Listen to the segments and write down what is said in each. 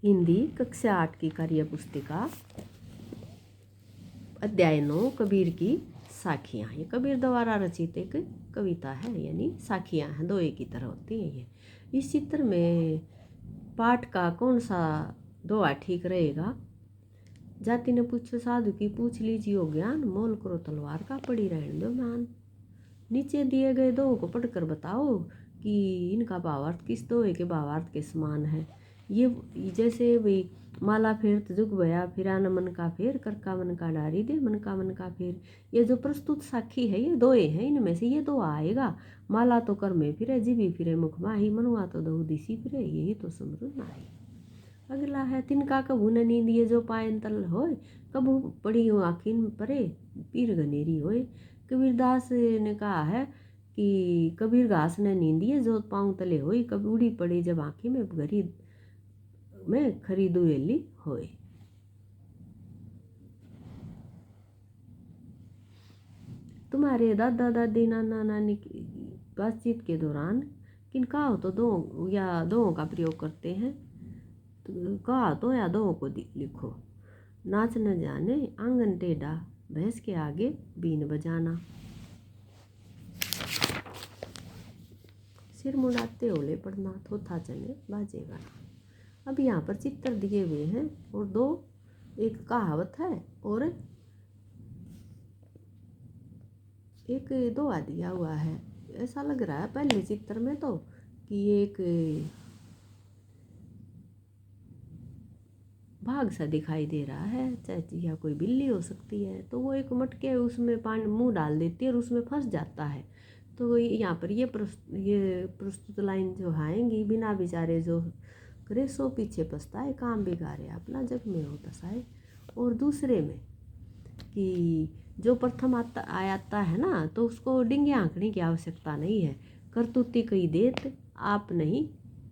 हिंदी कक्षा 8 की कार्य पुस्तिका अध्याय 9 कबीर की साखियाँ। ये कबीर द्वारा रचित एक कविता है, यानी साखियाँ हैं, दो एक की तरह होती हैं। ये इस चित्र में पाठ का कौन सा दोहा ठीक रहेगा? जाति ने पूछो साधु की, पूछ लीजिए ज्ञान, मोल करो तलवार का, पड़ी रहने दो मान। नीचे दिए गए दोहों को पढ़कर बताओ कि इनका भावार्थ किस दोहे के भावार्थ के समान है। ये जैसे भाई माला फेर जुग भया, फिरा न मन का फेर, कर का मन का डारी दे, मन का फेर। ये जो प्रस्तुत साखी है ये दोहे हैं, इनमें से ये दो आएगा। माला तो कर में फिरे, जीवी फिरे मुख माही, मनुआ तो दहु दिसी फिरे, यही तो समृद्ध नाही। अगला है तिनका कभू न नींद, ये जो पायन तल होय, कभू पड़ी हो आखिन परे, पीर गनेरी होय। कबीरदास ने कहा है कि कबीर घास ने नींदिए जो पाँव तले होई, कभी उड़ी पड़ी जब आँखी में घरी में खरी दुएली होए। तुम्हारे दादा दादी नाना नानी की बातचीत के दौरान किन कहावतों दो या दोहों का प्रयोग करते हैं? तो कहावतों या दोहों को लिखो। नाच न जाने आंगन टेढ़ा, भैंस के आगे बीन बजाना। सिर मुड़ाते ओले पड़ना, थोथा चले बाजे गाना। अब यहाँ पर चित्र दिए हुए हैं और दो, एक कहावत है और एक दोहा दिया हुआ है। ऐसा लग रहा है पहले चित्र में तो कि ये एक भाग सा दिखाई दे रहा है, चाहे या कोई बिल्ली हो सकती है। तो वो एक मटके उसमें पानी मुंह डाल देती है और उसमें फंस जाता है। तो यहाँ पर ये प्रस्तुत लाइन जो आएंगी, बिना बिचारे जो करे सो पीछे पछताए, काम बिगाड़े अपना जग में हो तसाए। और दूसरे में कि जो प्रथम आता है ना, तो उसको डिंगे आंकने की आवश्यकता नहीं है। करतूती कई देत आप नहीं,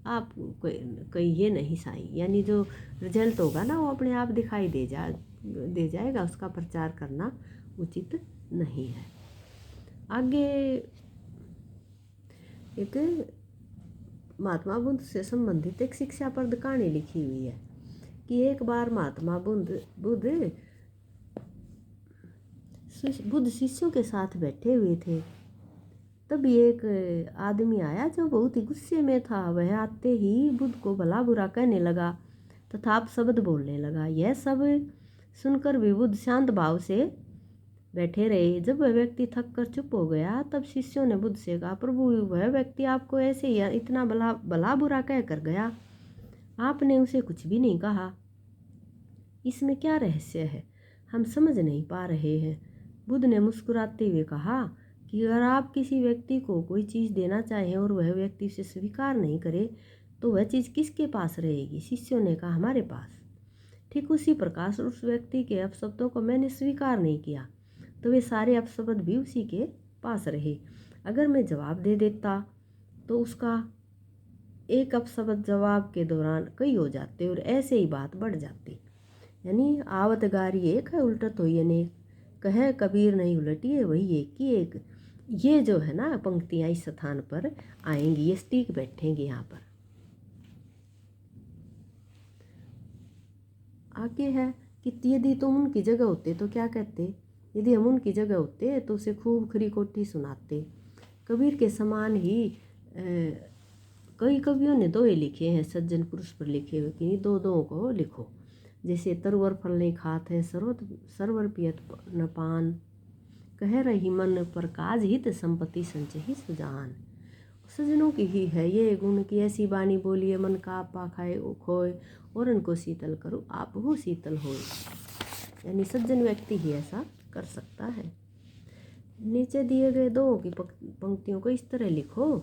आप कहीं ये नहीं साई, यानी जो रिजल्ट होगा ना वो अपने आप दिखाई दे जाएगा, उसका प्रचार करना उचित नहीं है। आगे एक महात्मा बुद्ध से संबंधित एक शिक्षाप्रद कहानी लिखी हुई है कि एक बार महात्मा बुद्ध शिष्यों के साथ बैठे हुए थे। तभी एक आदमी आया जो बहुत ही गुस्से में था। वह आते ही बुद्ध को भला बुरा कहने लगा तथा अपशब्द बोलने लगा। यह सब सुनकर भी बुद्ध शांत भाव से बैठे रहे। जब वह व्यक्ति थक कर चुप हो गया, तब शिष्यों ने बुद्ध से कहा, प्रभु वह व्यक्ति आपको ऐसे इतना भला बुरा कह कर गया, आपने उसे कुछ भी नहीं कहा, इसमें क्या रहस्य है? हम समझ नहीं पा रहे हैं। बुद्ध ने मुस्कुराते हुए कहा कि अगर आप किसी व्यक्ति को कोई चीज़ देना चाहें और वह व्यक्ति उसे स्वीकार नहीं करे, तो वह चीज़ किसके पास रहेगी? शिष्यों ने कहा, हमारे पास। ठीक उसी प्रकार उस व्यक्ति के अपशब्दों को मैंने स्वीकार नहीं किया, तो वे सारे अपशब्द भी उसी के पास रहे। अगर मैं जवाब दे देता तो उसका एक अपशब्द जवाब के दौरान कई हो जाते और ऐसे ही बात बढ़ जाती। यानी आवत गारी एक है, उल्टत होई अनेक, कहे कबीर नहीं उलटिए वही एक की एक। ये जो है ना पंक्तियाँ इस स्थान पर आएंगी, ये स्टिक बैठेंगी यहाँ पर। आगे है कि यदि तुम उनकी जगह होते तो क्या कहते? यदि हम उनकी जगह होते तो उसे खूब खरी कोठी सुनाते। कबीर के समान ही कई कवियों ने दोहे लिखे हैं सज्जन पुरुष पर लिखे हुए कि दो दो को लिखो। जैसे तरवर फल नहीं खात है, सरवर पियत न पान, कह रही मन पर काज हित, संपत्ति संचही सुजान। सज्जनों की ही है ये गुण की ऐसी बानी बोलिए, मन का आपा खाए खोए, और उनको शीतल करो आप हो शीतल हो। यानी सज्जन व्यक्ति ही ऐसा कर सकता है। नीचे दिए गए दोहों की पंक्तियों को इस तरह लिखो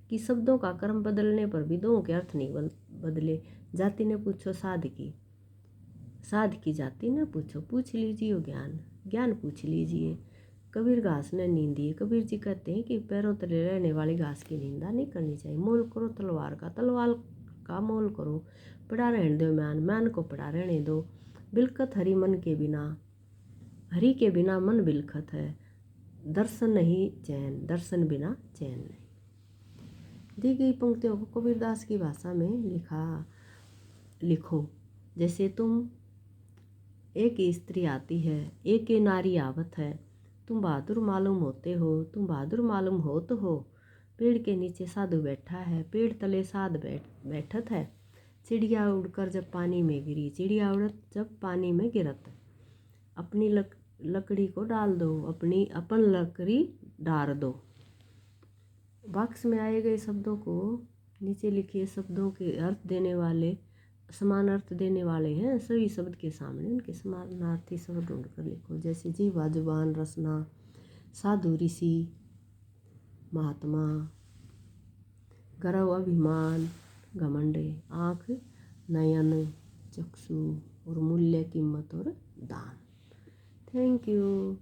कि शब्दों का क्रम बदलने पर भी दोहों के अर्थ नहीं बदले। जाति ने पूछो साध की जाति न पूछो, पूछ लीजिए ज्ञान पूछ लीजिए। कबीर घास ने नींदी। कबीर जी कहते हैं कि पैरों तले रहने वाली घास की निंदा नहीं करनी चाहिए। मोल करो तलवार का मोल करो, पड़ा रहने दो म्यान को पड़ा रहने दो। बिलखत हरि मन के बिना, हरि के बिना मन बिलखत है, दर्शन नहीं चैन, दर्शन बिना चैन नहीं। दी गई पंक्तियों को कबीरदास की भाषा में लिखा। लिखो। जैसे तुम एक स्त्री आती है, एक नारी आवत है, तुम बहादुर मालूम होते हो, तुम बहादुर मालूम हो तो हो। पेड़ के नीचे साधु बैठा है, पेड़ तले साध बैठत है। चिड़िया उड़कर जब पानी में गिरी, चिड़िया उड़त जब पानी में गिरत। अपनी लकड़ी को डाल दो, अपन लकड़ी डार दो। बॉक्स में आए गए शब्दों को नीचे लिखिए। शब्दों के अर्थ देने वाले, समान अर्थ देने वाले हैं। सभी शब्द के सामने उनके समानार्थी शब्द ढूंढ कर लिखो। जैसे जीवा, जुबान, रसना, साधु, ऋषि, महात्मा, गर्व, अभिमान, घमंड, आँख, नयन, चक्षु और मूल्य, कीमत और दान। Thank you.